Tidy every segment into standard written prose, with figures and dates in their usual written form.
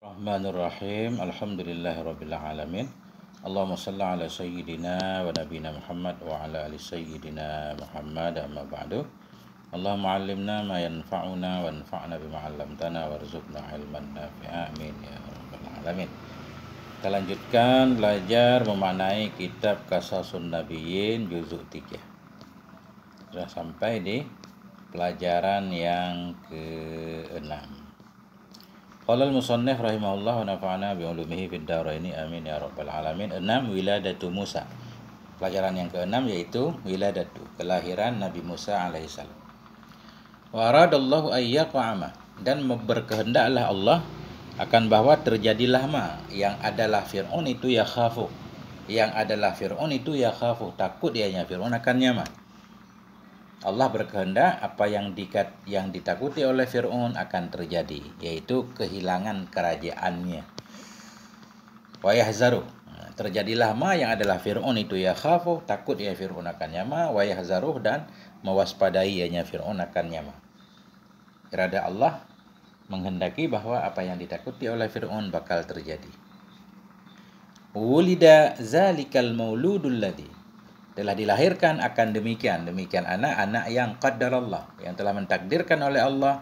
Bismillahirrahmanirrahim. Alhamdulillahirabbil alamin. Allahumma shalli ala sayyidina wa nabiyina Muhammad wa ala ali sayyidina Muhammad amma ba'du. Allahumma 'allimna ma yanfa'una wanfa'na bima 'allamtana warzuqna ilman nafi'a. Amin ya rabbal alamin. Kita lanjutkan belajar memaknai kitab Qasasun Nabiyyin juzuk 3. Sudah sampai di pelajaran yang ke-6. Qala al-musannif rahimahullah wa nafa'ana bi ulumihi fid dharain amin ya rabbal alamin. 6. Wiladatu Musa. Pelajaran yang ke-6 yaitu wiladatu, kelahiran Nabi Musa alaihissalam. Wa aradallahu ayyaqa'ama, dan berkehendaklah Allah akan bahwa terjadilah yang adalah Fir'aun itu ya khafu. Yang adalah Fir'aun itu ya khafu, takut dianya Fir'aun akannya Allah berkehendak apa yang ditakuti oleh Fir'aun akan terjadi, yaitu kehilangan kerajaannya. Wa yahzaru, terjadilah yang adalah Fir'aun itu ya khafu, takut ya Fir'aun akannya wa yahzaru, dan mewaspadai ianya Fir'aun akannya Irada Allah menghendaki bahwa apa yang ditakuti oleh Fir'aun bakal terjadi. Wulida zalikal mauludul ladzi, telah dilahirkan akan demikian anak-anak yang qaddarallah, yang telah mentakdirkan oleh Allah,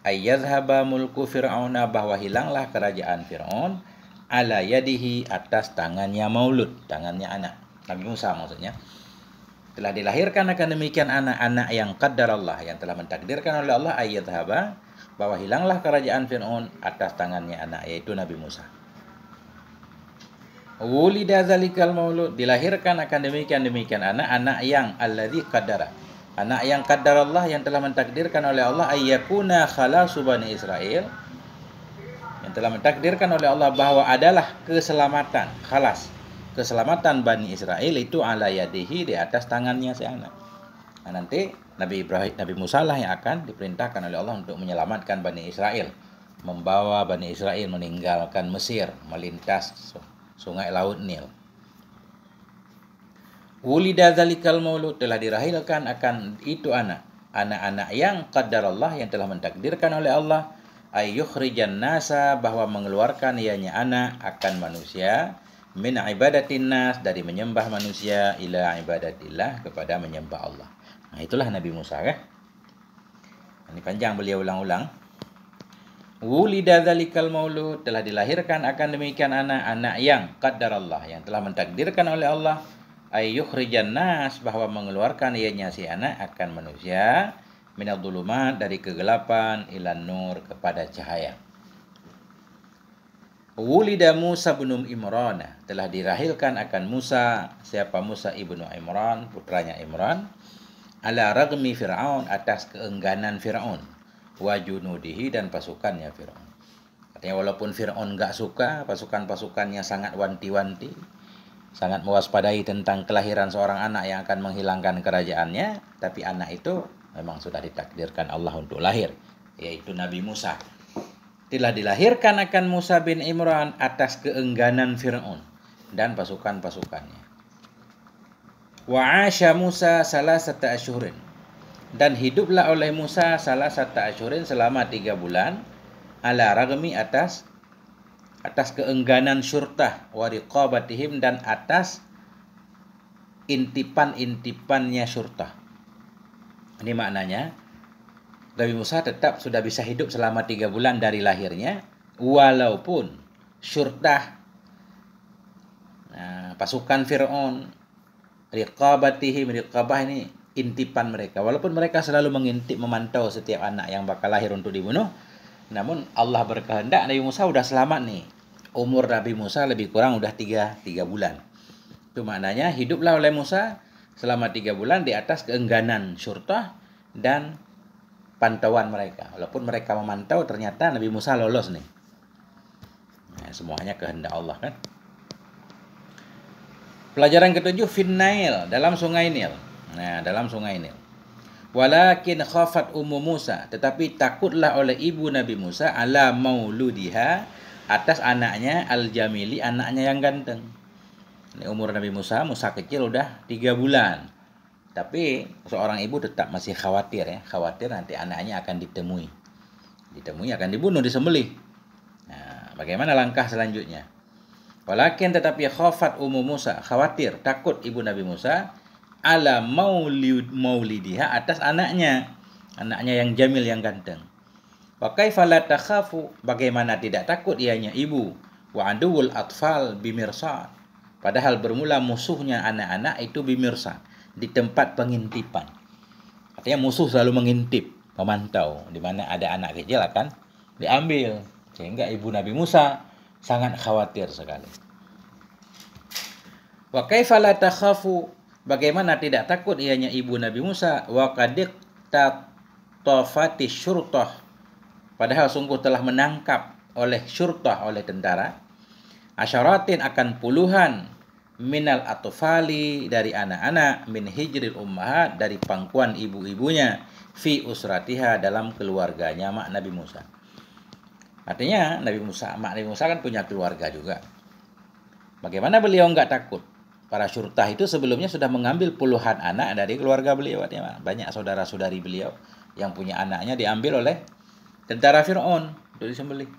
ayyadhhaba mulku fir'auna, bahwa hilanglah kerajaan Fir'aun, ala yadihi, atas tangannya maulud, tangannya anak Nabi Musa maksudnya. Telah dilahirkan akan demikian anak-anak yang qaddarallah, yang telah mentakdirkan oleh Allah, ayyadhhaba, bahwa hilanglah kerajaan Fir'aun atas tangannya anak, yaitu Nabi Musa. Wulida zalikal maulud, dilahirkan akan demikian anak-anak yang alladzi qaddara, anak yang qaddarallah, yang telah mentakdirkan oleh Allah, ayyakuna khalasu bani Israil, yang telah mentakdirkan oleh Allah bahwa adalah keselamatan, khalas, keselamatan Bani Israel itu ala yadihi, di atas tangannya si anak. Nanti Nabi Musa lah yang akan diperintahkan oleh Allah untuk menyelamatkan Bani Israel, membawa Bani Israel meninggalkan Mesir, melintas sungai laut Nil. Wulida zalikal maulud, telah dirahilkan akan itu anak-anak yang qaddarallah, yang telah mentakdirkan oleh Allah, ayyukhrijan nasa, bahwa mengeluarkan ianya anak akan manusia, min ibadatin nas, dari menyembah manusia, ila ibadatillah, kepada menyembah Allah. Nah, itulah Nabi Musa kan. Ini panjang beliau ulang-ulang. Wulida zalikal maulud, telah dilahirkan akan demikian anak-anak yang qaddarallah, yang telah mentakdirkan oleh Allah, ayyukhrijan nas, bahwa mengeluarkan ianya si anak akan manusia, minadh dhulumat, dari kegelapan, ilan nur, kepada cahaya. Wulida Musa bin Imran, telah dirahilkan akan Musa, siapa Musa ibnu Imran, putranya Imran, ala ragmi Fir'aun, atas keengganan Fir'aun, wa junudihi, dan pasukannya Fir'aun. Artinya walaupun Fir'aun enggak suka, pasukan-pasukannya sangat wanti-wanti, sangat mewaspadai tentang kelahiran seorang anak yang akan menghilangkan kerajaannya, tapi anak itu memang sudah ditakdirkan Allah untuk lahir, yaitu Nabi Musa. Telah dilahirkan akan Musa bin Imran atas keengganan Fir'aun dan pasukan-pasukannya. Wa 'asha Musa salasata asyhurin, dan hiduplah oleh Musa salasata asyhurin, selama 3 bulan, ala ragmi, atas keengganan syurtah, wa riqabatihim, dan atas intipan-intipannya syurtah. Ini maknanya Nabi Musa tetap sudah bisa hidup selama 3 bulan dari lahirnya, walaupun syurtah, pasukan Fir'aun, riqabatihim, riqabah ini intipan mereka, walaupun mereka selalu mengintip, memantau setiap anak yang bakal lahir untuk dibunuh, namun Allah berkehendak Nabi Musa udah selamat nih. Umur Nabi Musa lebih kurang udah 3 bulan. Itu maknanya hiduplah oleh Musa selama 3 bulan di atas keengganan syurtah dan pantauan mereka. Walaupun mereka memantau, ternyata Nabi Musa lolos nih. Nah, semuanya kehendak Allah kan. Pelajaran ke-7, Finnail, dalam sungai Nil. Nah, dalam sungai Nil. Walakin khafat ummu Musa, tetapi takutlah oleh ibu Nabi Musa, ala mauludiha, atas anaknya, al-jamili, anaknya yang ganteng. Ini umur Nabi Musa kecil udah 3 bulan. Tapi seorang ibu tetap masih khawatir khawatir nanti anaknya akan ditemui akan dibunuh, disembelih. Nah, bagaimana langkah selanjutnya? Walakin tetapi khafat Ummu Musa, khawatir, takut ibu Nabi Musa ala maulidiha atas anaknya yang jamil yang ganteng. Wa kaifa la takhafu, bagaimana tidak takut ianya ibu, wa aduwul atfal bimirsad, padahal bermula musuhnya anak-anak itu bimirsad, di tempat pengintipan. Artinya musuh selalu mengintip, memantau di mana ada anak kecil akan diambil, sehingga ibu Nabi Musa sangat khawatir sekali. Wa kaifa la takhafu, bagaimana tidak takut ianya ibu Nabi Musa, wa qad tafati syurtah, padahal sungguh telah menangkap oleh syurtah, oleh tentara, asyaratin akan puluhan, minal atfali dari anak-anak, min hijril ummahat dari pangkuan ibu-ibunya, fi usratiha dalam keluarganya mak Nabi Musa. Artinya mak Nabi Musa kan punya keluarga juga. Bagaimana beliau enggak takut? Para syurtah itu sebelumnya sudah mengambil puluhan anak dari keluarga beliau. Banyak saudara-saudari beliau yang punya anaknya diambil oleh tentara Fir'aun untuk disembelih.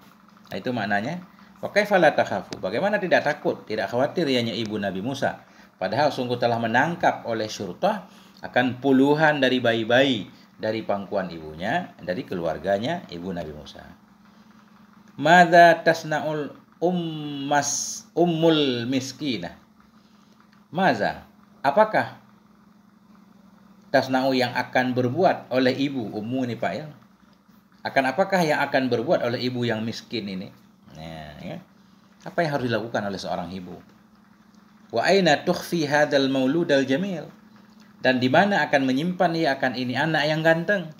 Nah, itu maknanya. Wa kaifa la takhafu, bagaimana tidak takut, tidak khawatir ianya ibu Nabi Musa, padahal sungguh telah menangkap oleh syurtah akan puluhan dari bayi-bayi dari pangkuan ibunya, dari keluarganya ibu Nabi Musa. Madza tasna'ul ummul miskinah. Maza, apakah tasna'u yang akan berbuat oleh ibu, ummu ini Pak ya? Apakah yang akan berbuat oleh ibu yang miskin ini? Nah, ya. Apa yang harus dilakukan oleh seorang ibu? Wa aina tukhfi hadzal mauludal jamil? Dan di mana akan menyimpan ia akan ini anak yang ganteng?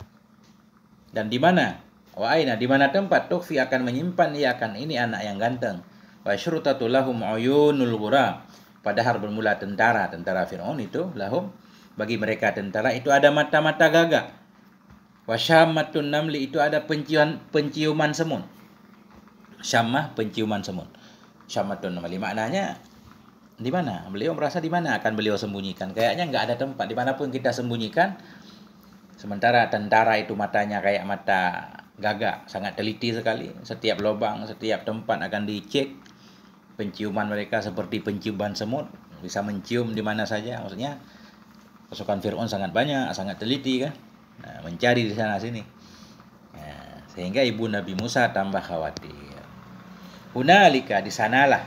Dan di mana? Wa aina, di mana tempat tukhfi akan menyimpan ia akan ini anak yang ganteng? Wa syurtatu lahum uyunul ghurab. Padahal bermula tentara Fir'aun itu lahum, bagi mereka tentara itu ada mata-mata gagak. Wasyammatun namli, itu ada penciuman semut. Syamah, penciuman semut. Syammatun namli maknanya di mana? Beliau merasa di mana akan beliau sembunyikan? Kayaknya enggak ada tempat dimanapun kita sembunyikan. Sementara tentara itu matanya kayak mata gagak, sangat teliti sekali. Setiap lubang, setiap tempat akan dicek. Penciuman mereka seperti penciuman semut, bisa mencium di mana saja. Maksudnya pasukan Fir'aun sangat banyak, sangat teliti kan. Nah, mencari di sana sini. Nah, sehingga ibu Nabi Musa tambah khawatir. Hunalika, di sanalah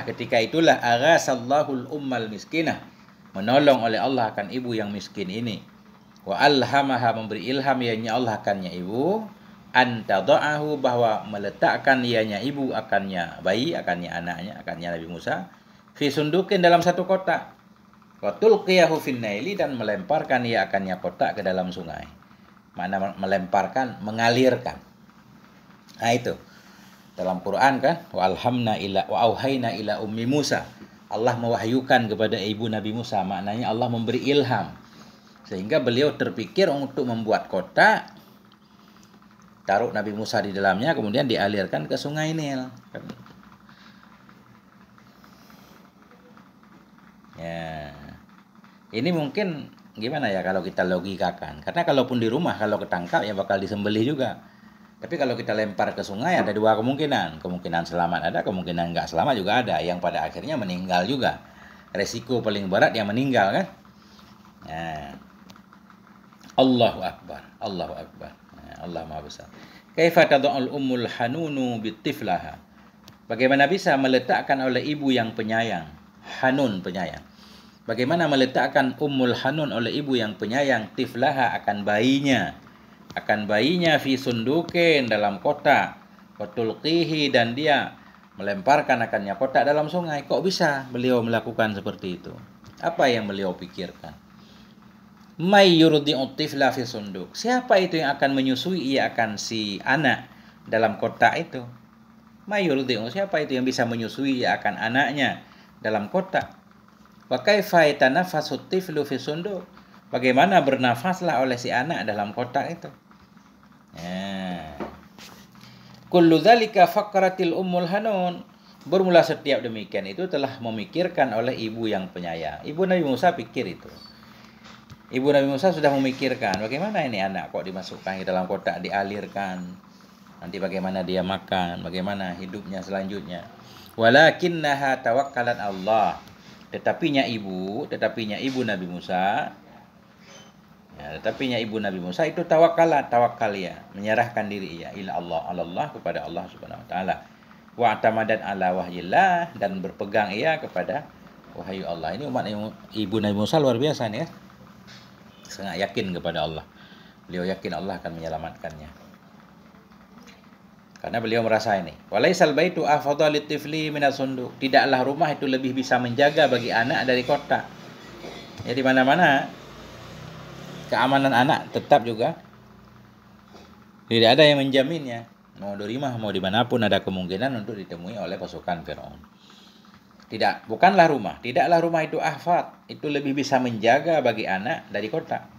ketika itulah aghasallahu ummal miskinah, menolong oleh Allah akan ibu yang miskin ini. Wa alhamaha, memberi ilham ianya Allah akannya ibu, antada'ahu, bahwa meletakkan ianya ibu akannya bayi, akannya anaknya, akannya Nabi Musa, fi sundukin, dalam satu kotak, wa tulqiyahu fin naili, dan melemparkan ia akannya kotak ke dalam sungai. Makna melemparkan, mengalirkan. Nah itu dalam Quran kan, wa auhayna ila ummi Musa, Allah mewahyukan kepada ibu Nabi Musa, maknanya Allah memberi ilham sehingga beliau terpikir untuk membuat kotak, taruh Nabi Musa di dalamnya, kemudian dialirkan ke sungai Nil. Ya, ini mungkin gimana ya kalau kita logikakan? Karena kalaupun di rumah, kalau ketangkap ya bakal disembelih juga. Tapi kalau kita lempar ke sungai ada dua kemungkinan. Kemungkinan selamat ada, kemungkinan nggak selamat juga ada. Yang pada akhirnya meninggal juga. Resiko paling berat yang meninggal kan? Nah, Allahu Akbar, Allahu Akbar. Allah Maha Besar. Kaifa tad'ul ummul hanunu bitiflaha? Bagaimana bisa meletakkan oleh ibu yang penyayang, hanun penyayang. Bagaimana meletakkan ummul hanun oleh ibu yang penyayang, tiflaha akan bayinya fi sundukin, dalam kotak, wa tulqihi, dan dia melemparkan akannya kotak dalam sungai. Kok bisa beliau melakukan seperti itu? Apa yang beliau pikirkan? May yurdi'u tifla fi sunduk. Siapa itu yang akan menyusui ia akan si anak dalam kotak itu? May yurdi'u, siapa itu yang bisa menyusui ia akan anaknya dalam kotak? Wa kaifa yatanaffasu tiflu fi sunduk? Bagaimana bernafaslah oleh si anak dalam kotak itu? Kullu dzalika faqratil ummul hanun. Bermula setiap demikian itu telah memikirkan oleh ibu yang penyayang. Ibu Nabi Musa pikir itu. Ibu Nabi Musa sudah memikirkan bagaimana ini anak kok dimasukkan ke dalam kotak, dialirkan. Nanti bagaimana dia makan, bagaimana hidupnya selanjutnya. Walakinnaha tawakkalat Allah. Tetapinya ibu Nabi Musa, ya, tetapinya ibu Nabi Musa itu tawakal ya, menyerahkan diri ia ila Allah kepada Allah Subhanahu wa taala. Wa atamadat ala wahyillah, dan berpegang ia kepada wahyu Allah. Ini umat ibu Nabi Musa luar biasa nih ya. Sangat yakin kepada Allah. Beliau yakin Allah akan menyelamatkannya. Karena beliau merasa ini, walaisal baitu afdhalu tifli minas sunduk. Tidaklah rumah itu lebih bisa menjaga bagi anak dari kotak. Ya, di mana-mana keamanan anak tetap juga tidak ada yang menjaminnya. Mau di rumah, mau dimanapun ada kemungkinan untuk ditemui oleh pasukan Fir'aun. Tidaklah rumah itu ahfad, itu lebih bisa menjaga bagi anak dari kota.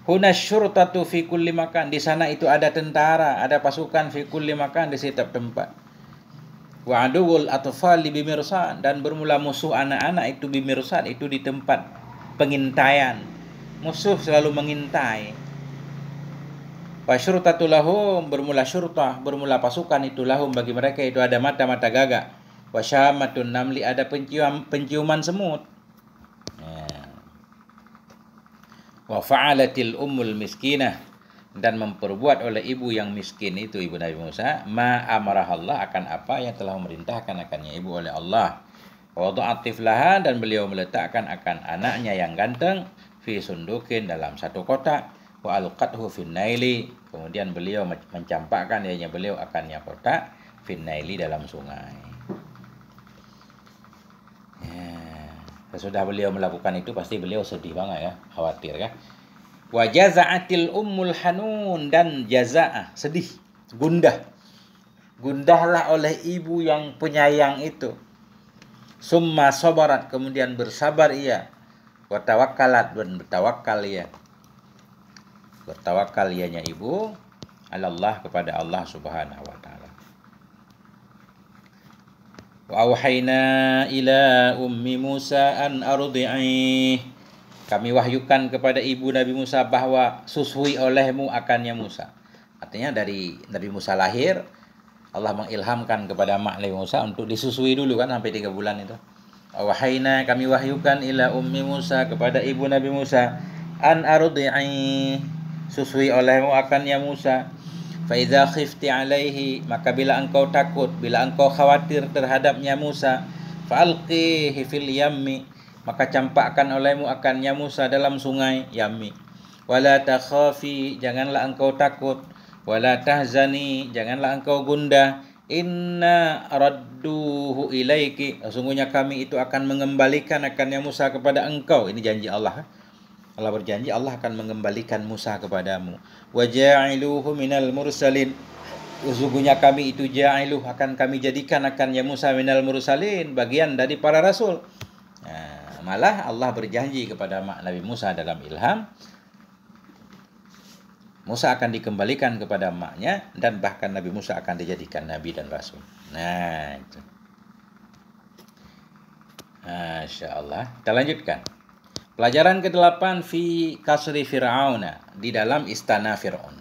Huna syurtatu fi kulli makan, di sana itu ada tentara, ada pasukan fi kulli makan, di setiap tempat. Wa aduwul atfali bimirsad, dan bermula musuh anak-anak itu bimirsad, itu di tempat pengintaian. Musuh selalu mengintai. Wa syurtatu lahum, bermula pasukan itu lahum, bagi mereka itu ada mata-mata gagak. Wa syamatun namli, ada penciuman semut. Wa fa'alatil ummul miskinah, dan memperbuat oleh ibu yang miskin itu, ibu Nabi Musa, ma amarahallah, akan apa yang telah memerintahkan akannya ibu oleh Allah. Wa dha'atif laha, dan beliau meletakkan akan anaknya yang ganteng fi sundukin, dalam satu kotak. Wa alqathu fin naili, kemudian beliau mencampakkan ianya beliau akannya kotak fin naili, dalam sungai. Sesudah beliau melakukan itu pasti beliau sedih banget ya, khawatir ya. Wa jaza'atil ummul hanun, dan jaza'ah, sedih, gundahlah oleh ibu yang penyayang itu. Summa sabarat, kemudian bersabar ia. Wa tawakkalat, dan bertawakal ianya ibu Allah, kepada Allah Subhanahu wa taala. Wa auhayna ila ummi Musa an ardi'i, kami wahyukan kepada ibu Nabi Musa bahwa susui olehmu akannya Musa. Artinya dari Nabi Musa lahir, Allah mengilhamkan kepada mak Nabi Musa untuk disusui dulu kan, sampai 3 bulan itu. Wahayna, kami wahyukan ila ummi Musa, kepada ibu Nabi Musa, an ardi'i, susui olehmu akannya Musa. Fa idza khifti alaihi, maka bila engkau takut, bila engkau khawatir terhadapnya Musa, fa alqihi fil yammi, maka campakkan olehmu akannya Musa dalam sungai Yammi. Wala takhafi, janganlah engkau takut. Wala tahzani, janganlah engkau gundah. Inna radduhu ilaiki, sesungguhnya kami itu akan mengembalikan akannya Musa kepada engkau. Ini janji Allah. Allah berjanji Allah akan mengembalikan Musa kepadamu. Wa ja'iluhu minal mursalin, sesungguhnya kami itu ja'iluh, akan kami jadikan akannya Musa minal mursalin, bagian dari para rasul. Nah, malah Allah berjanji kepada Nabi Musa dalam ilham, Musa akan dikembalikan kepada maknya, dan bahkan Nabi Musa akan dijadikan nabi dan rasul. Nah, itu. Masya Allah. Kita lanjutkan. Pelajaran ke-8, fi kasri Fir'aun, di dalam istana Fir'aun.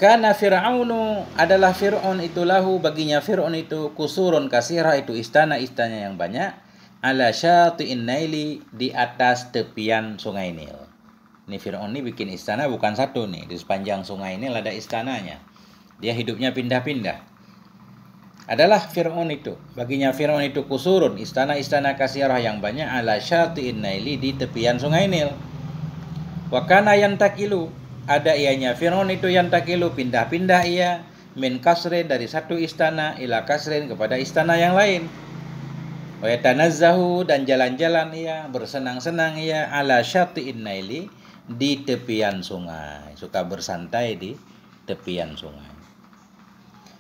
Karena Fir'aunu, adalah Fir'aun itu lahu, baginya Fir'aun itu kusurun kasirah, itu istana-istana yang banyak, ala syati'in naili, di atas tepian sungai Nil. Ini Fir'aun ini bikin istana bukan satu nih, di sepanjang sungai Nil ada istananya. Dia hidupnya pindah-pindah. Adalah Fir'aun itu, baginya Fir'aun itu kusurun, istana-istana kasirah yang banyak, ala syati'in naili, di tepian sungai Nil. Wa kana yantakilu, ada ianya Fir'aun itu yantakilu, pindah-pindah ia, min kasrin, dari satu istana, ila kasrin, kepada istana yang lain. Wa yatanazzahu, dan jalan-jalan ia, bersenang-senang ia, ala syati'in naili, di tepian sungai, suka bersantai di tepian sungai.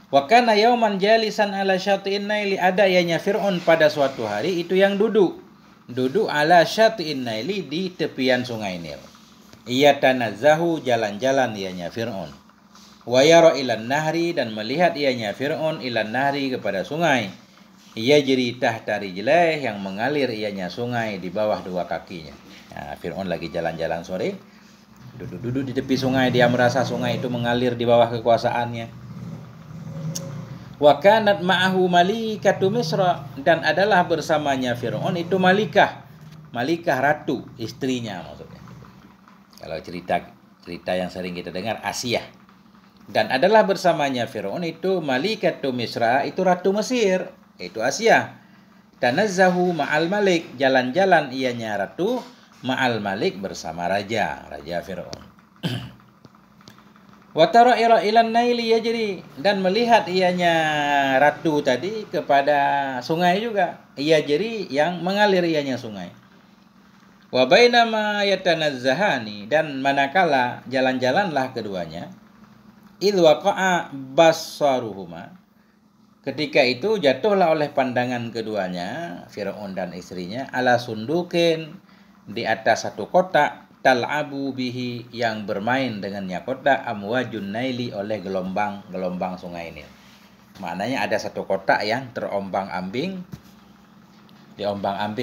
Wa kana yauman jalisan ala syati'in naili, ada ianya Fir'aun pada suatu hari itu yang duduk ala syati'in naili, di tepian sungai Nil. Ia tanazzahu, jalan-jalan ianya Fir'aun. Wa yara ilan nahri, dan melihat ianya Fir'aun ilan nahri, kepada sungai. Ia jeri tahta rijlaih, yang mengalir ianya sungai di bawah 2 kakinya. Nah, Fir'aun lagi jalan-jalan sore, Duduk-duduk di tepi sungai, dia merasa sungai itu mengalir di bawah kekuasaannya. Wa kanat ma'ahu malikatu Misra, dan adalah bersamanya Fir'aun itu malikah ratu, istrinya maksudnya. Kalau cerita yang sering kita dengar Asia. Dan adalah bersamanya Fir'aun itu malikatu Misra, itu ratu Mesir, itu Asia. Tanazzahu ma'al malik, jalan-jalan ianya ratu ma'al malik bersama raja Fir'aun. Wa tara ilan naili yajri, dan melihat ianya ratu tadi kepada sungai juga, yajri yang mengalir ianya sungai. Wa bainama yatanazzahani, dan manakala jalan-jalanlah keduanya, idh waqa'a basaruhuma, ketika itu jatuhlah oleh pandangan keduanya, Fir'aun dan istrinya, ala sundukin, di atas satu kotak, tal'abu bihi, yang bermain dengannya kotak, amwajun naili, oleh gelombang sungai Nil. Maknanya ada satu kotak yang diombang-ambing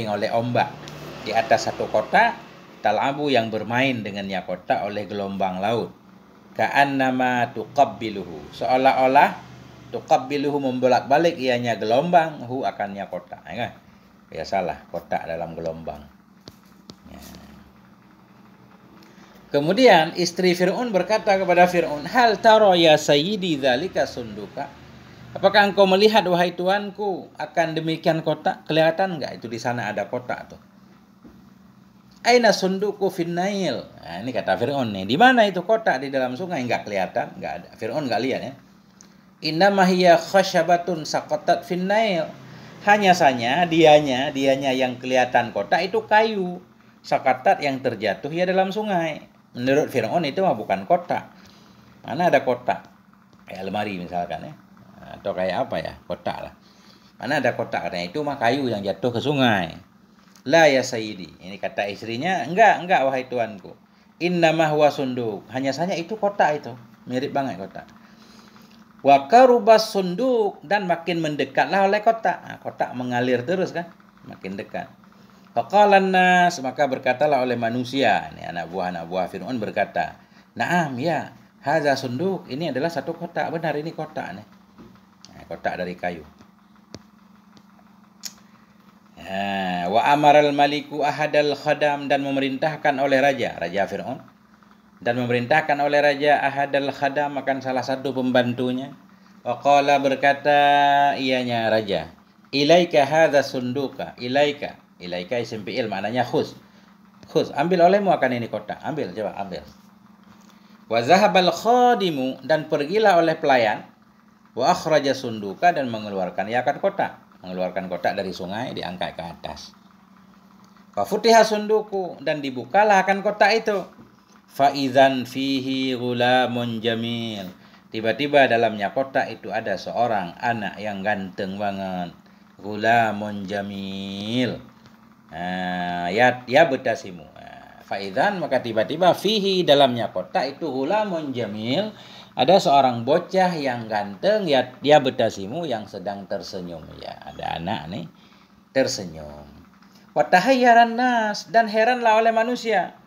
oleh ombak. Di atas satu kotak, tal'abu, yang bermain dengannya kotak oleh gelombang laut. Ka'annama tuqabbiluhu, seolah-olah tuqabbiluhu, membolak-balik ianya gelombang, hu, akannya kotak. Ya kan? Biasalah kotak dalam gelombang. Ya. Kemudian istri Fir'aun berkata kepada Fir'aun, hal taro ya sayyidi dzalika sunduka, apakah engkau melihat wahai tuanku akan demikian kotak? Kelihatan enggak itu di sana ada kotak tuh? Aina sunduku fin Nail. Nah, ini kata Fir'aun nih, di mana itu kotak di dalam sungai? Enggak kelihatan, enggak ada. Fir'aun enggak lihat ya. Innama hiya khasyabatun saqatat fin Nail. Hanya saja dianya yang kelihatan kotak itu kayu saqatat yang terjatuh ya dalam sungai. Menurut Fir'aun itu mah bukan kotak. Mana ada kotak? Kayak lemari misalkan ya. Atau kayak apa ya? Kotak lah. Mana ada kotak? Karena itu mah kayu yang jatuh ke sungai. La ya sayyidi. Ini kata istrinya, enggak wahai tuanku. Innama huwa sunduk. Hanya saja itu kotak itu. Mirip banget kotak. Wa karubas sunduk, dan makin mendekatlah oleh kotak. Nah, kotak mengalir terus kan, makin dekat. Faqalan nas, maka berkatalah oleh manusia, ini anak buah Fir'aun berkata, "Na'am ya, hadza sunduk, ini adalah satu kotak, benar ini kotak nih." Nah, kotak dari kayu. Wa amaral maliku ahadal khadam, dan memerintahkan oleh raja Fir'aun, dan memerintahkan oleh raja ahadal khadam, akan salah satu pembantunya. Wa qala, berkata ianya raja, ilaika hadza sunduka, ilaika isim fi'il, maknanya khus, ambil olehmu akan ini kotak, ambil. Wa zahabal khadimu, dan pergilah oleh pelayan, wa akhraja sunduka, dan mengeluarkan kotak dari sungai, diangkat ke atas. Fa futiha sunduku, dan dibukalah akan kotak itu. Fa idzan fihi ghulamun jamil, tiba-tiba dalamnya kotak itu ada seorang anak yang ganteng banget. Ghulamun jamil. Ya betasimu. Fa idzan, maka tiba-tiba fihi, dalamnya kotak itu, ghulamun jamil, ada seorang bocah yang ganteng, ya betasimu, yang sedang tersenyum. Ya, ada anak nih tersenyum. Wa tahayyaran nas, dan heranlah oleh manusia.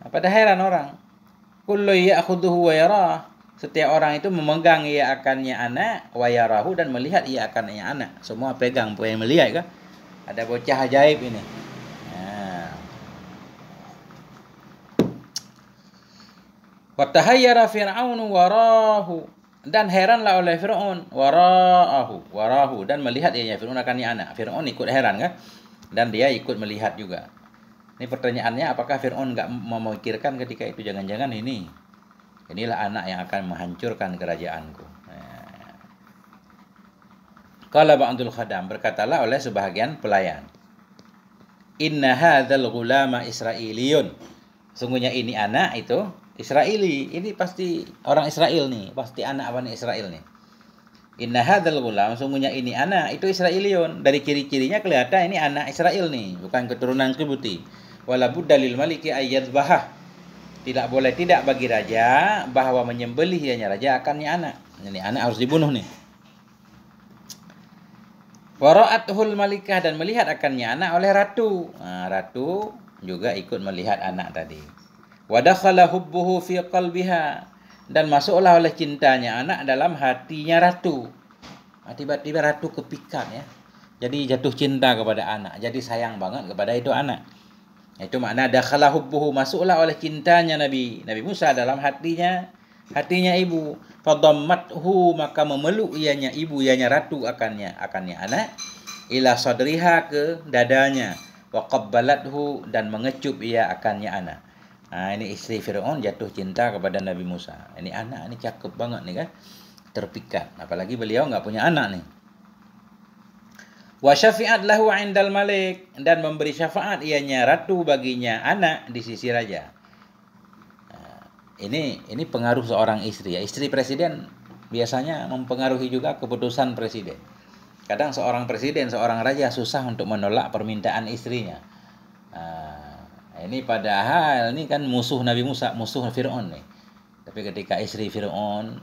Pada heran orang. Kullu ya'khudhuhu wa yarah, setiap orang itu memegang ia akannya anak, wa yarahu, dan melihat ia akannya anak. Semua pegang, pengen melihat kan? Ada bocah ajaib ini. Wa tahayyara Fir'aunu warahu, dan heranlah oleh Fir'aun, warahu, dan melihat ianya Fir'aun akannya anak. Fir'aun ikut heran kan? Dan dia ikut melihat juga. Ini pertanyaannya, apakah Fir'aun enggak memikirkan ketika itu, jangan-jangan inilah anak yang akan menghancurkan kerajaanku. Qala ba'dul khadam, berkatalah oleh sebahagian pelayan, inna hadzal ghulama israiliyun, sungguhnya ini anak itu Israeli, ini pasti orang Israel nih, pasti anak Bani Israel nih. Inna hadzal ghulam, sungguhnya ini anak itu Israiliyun, dari ciri-cirinya kelihatan ini anak Israel nih, bukan keturunan Qibti. Wala budda lil maliki ayyadbahah, tidak boleh tidak bagi raja bahwa menyembelih ianya raja akannya anak. Ini anak harus dibunuh nih. Wara'athul malikah, dan melihat akannya anak oleh ratu. Nah, ratu juga ikut melihat anak tadi. Wa dakhala hubbuhu fi qalbiha, dan masuklah oleh cintanya anak dalam hatinya ratu. Tiba-tiba ratu kepikat ya. Jadi jatuh cinta kepada anak, jadi sayang banget kepada itu anak. Itu makna dakhala hubbuhu, masuklah oleh cintanya Nabi Musa dalam hatinya ibu. Fadammathu, maka memeluk ianya ibu, ianya ratu akannya anak, ila sadriha, ke dadanya, wa qabbalathu, dan mengecup ia akannya anak. Ini istri Firaun jatuh cinta kepada Nabi Musa. Ini anak ini cakep banget nih kan. Terpikat, apalagi beliau enggak punya anak nih. Wa syafi'at lahu 'indal malik, dan memberi syafaat ianya ratu baginya anak di sisi raja. Ini pengaruh seorang istri ya. Istri presiden biasanya mempengaruhi juga keputusan presiden. Kadang seorang presiden, seorang raja susah untuk menolak permintaan istrinya. Ini padahal ini kan musuh Nabi Musa, musuh Fir'aun nih. Tapi ketika istri Fir'aun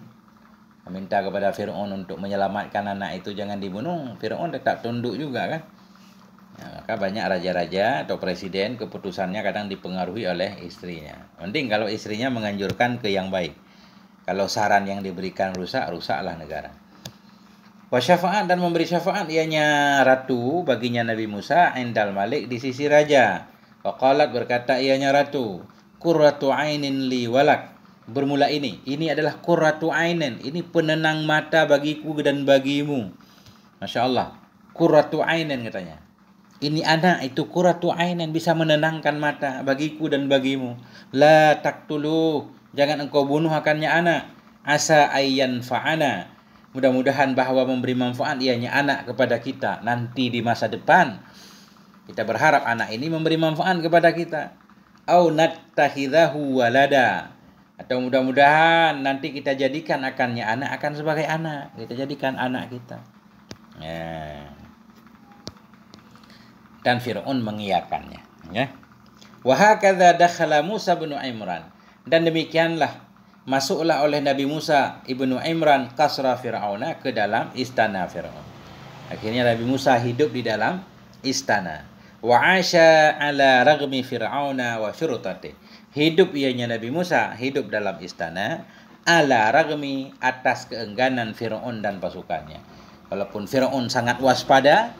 meminta kepada Fir'aun untuk menyelamatkan anak itu jangan dibunuh, Fir'aun tetap tunduk juga kan. Maka banyak raja-raja atau presiden keputusannya kadang dipengaruhi oleh istrinya. Mending kalau istrinya menganjurkan ke yang baik. Kalau saran yang diberikan rusak, rusaklah negara. Wa syafaat, dan memberi syafaat ianya ratu baginya Nabi Musa indal malik, di sisi raja. Wa qalat, berkata ianya ratu, qurratu ainin li walak. Bermula ini adalah qurratu ainin, ini penenang mata bagiku dan bagimu. Masya Allah, qurratu ainin katanya. Ini anak itu qurratu ainin, bisa menenangkan mata bagiku dan bagimu. La taqtulu, jangan engkau bunuh akannya anak. Asa ayyan fa'ana, mudah-mudahan bahwa memberi manfaat ianya anak kepada kita nanti di masa depan. Kita berharap anak ini memberi manfaat kepada kita. Au nattakhidhahu walada, atau mudah-mudahan nanti kita jadikan akannya anak akan sebagai anak. Kita jadikan anak kita. Dan Fir'aun mengiyakannya. Ya. Wa hakadha dakhala Musa bin Imran, dan demikianlah masuklah oleh Nabi Musa ibnu Imran qasra Fir'auna, ke dalam istana Fir'aun. Akhirnya Nabi Musa hidup di dalam istana. Wa asya ala ragmi Fir'auna wa syurutati. Hidup ianya Nabi Musa, hidup dalam istana ala ragmi, atas keengganan Fir'aun dan pasukannya. Walaupun Fir'aun sangat waspada,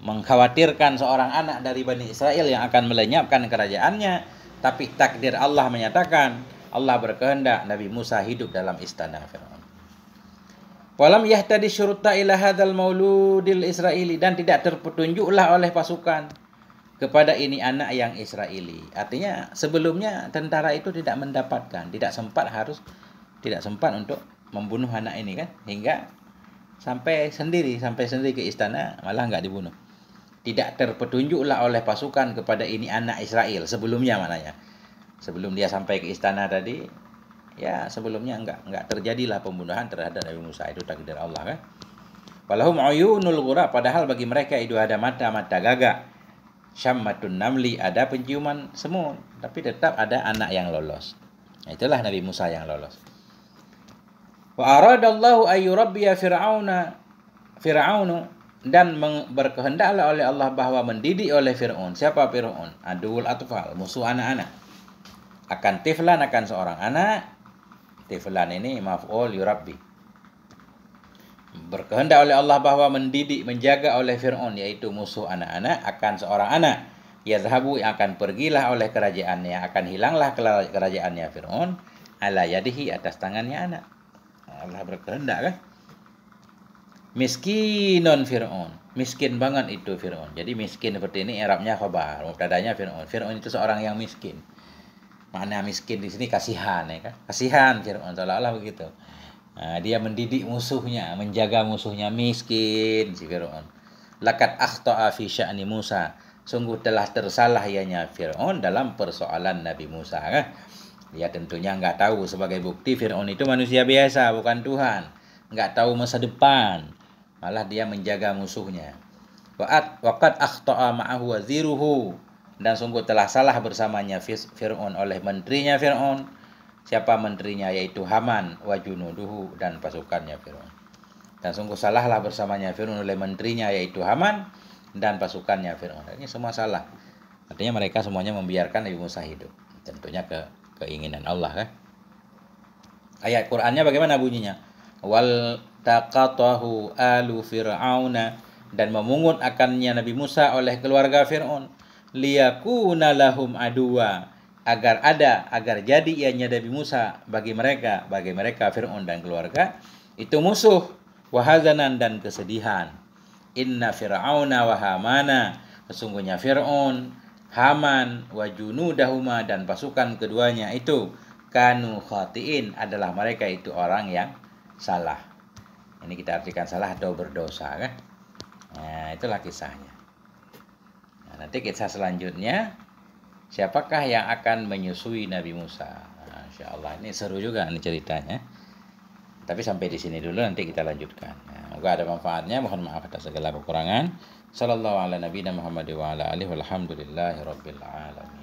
mengkhawatirkan seorang anak dari Bani Israel yang akan melenyapkan kerajaannya, tapi takdir Allah menyatakan, Allah berkehendak Nabi Musa hidup dalam istana Fir'aun. Walam yahtadi syurutta ila hadzal mauludil Israili, dan tidak terpetunjuklah oleh pasukan kepada ini anak yang Israeli. Artinya sebelumnya tentara itu tidak sempat untuk membunuh anak ini kan, hingga sampai sendiri ke istana malah enggak dibunuh. Tidak terpetunjuklah oleh pasukan kepada ini anak Israel sebelumnya, maknanya sebelum dia sampai ke istana tadi, ya sebelumnya enggak terjadilah pembunuhan terhadap Nabi Musa. Itu takdir Allah kan. Walahum uyunul ghurab, padahal bagi mereka itu ada mata-mata gagak. Syammatun namli, ada penciuman semut, tapi tetap ada anak yang lolos. Itulah Nabi Musa yang lolos. Wa aradallahu ayyurabbiya Fir'aunu, dan berkehendaklah oleh Allah bahwa mendidik oleh Fir'aun. Siapa Fir'aun? Adul atfal, musuh anak-anak. Akan tiflan, akan seorang anak. Tiflan ini maf'ul yurabbi. Berkehendak oleh Allah bahwa mendidik, menjaga oleh Fir'aun, yaitu musuh anak-anak, akan seorang anak. Yazhabu, yang akan pergilah oleh kerajaannya, akan hilanglah kerajaannya Fir'aun, ala yadihi, atas tangannya anak. Allah berkehendak kan. Miskinun Fir'aun, miskin banget itu Fir'aun. Jadi miskin seperti ini i'rabnya khabar, mubtadanya Fir'aun. Fir'aun itu seorang yang miskin. Makna miskin di sini kasihan ya kan? Kasihan Fir'aun, seolah-olah begitu. Dia mendidik musuhnya, menjaga musuhnya, miskin si Fir'aun. Laqad akhta'a fi sya'ni Musa, sungguh telah tersalah ianya Fir'aun dalam persoalan Nabi Musa kan? Dia tentunya enggak tahu, sebagai bukti Fir'aun itu manusia biasa, bukan Tuhan. Enggak tahu masa depan. Malah dia menjaga musuhnya. Waqad akhta'a ma'ahu waziruhu, dan sungguh telah salah bersamanya Fir'aun oleh menterinya Fir'aun. Siapa menterinya? Yaitu Haman wa junuduhu, dan pasukannya Fir'aun. Dan sungguh salahlah bersamanya Fir'aun oleh menterinya yaitu Haman dan pasukannya Fir'aun. Ini semua salah. Artinya mereka semuanya membiarkan Nabi Musa hidup. Tentunya keinginan Allah kan. Ayat Qur'annya bagaimana bunyinya? Wal taqatahu alu fir'auna, dan memungut akannya Nabi Musa oleh keluarga Fir'aun, liyakuna lahum aduwa, agar jadi ianya Nabi Musa bagi mereka Fir'aun dan keluarga itu musuh, wahazanan dan kesedihan. Inna fir'auna wa hamana, sesungguhnya Fir'aun, Haman, wa junudahuma, dan pasukan keduanya itu, kanu khatiin, adalah mereka itu orang yang salah. Ini kita artikan salah atau berdosa kan. Nah, itulah kisahnya. Nah, nanti kisah selanjutnya, siapakah yang akan menyusui Nabi Musa? Nah, Insya Allah ini seru juga nih ceritanya. Tapi sampai di sini dulu, nanti kita lanjutkan. Nah, semoga ada manfaatnya. Mohon maaf atas segala kekurangan. Sallallahu ala nabiyina Muhammad wa ala alihi walhamdulillahi rabbil alamin.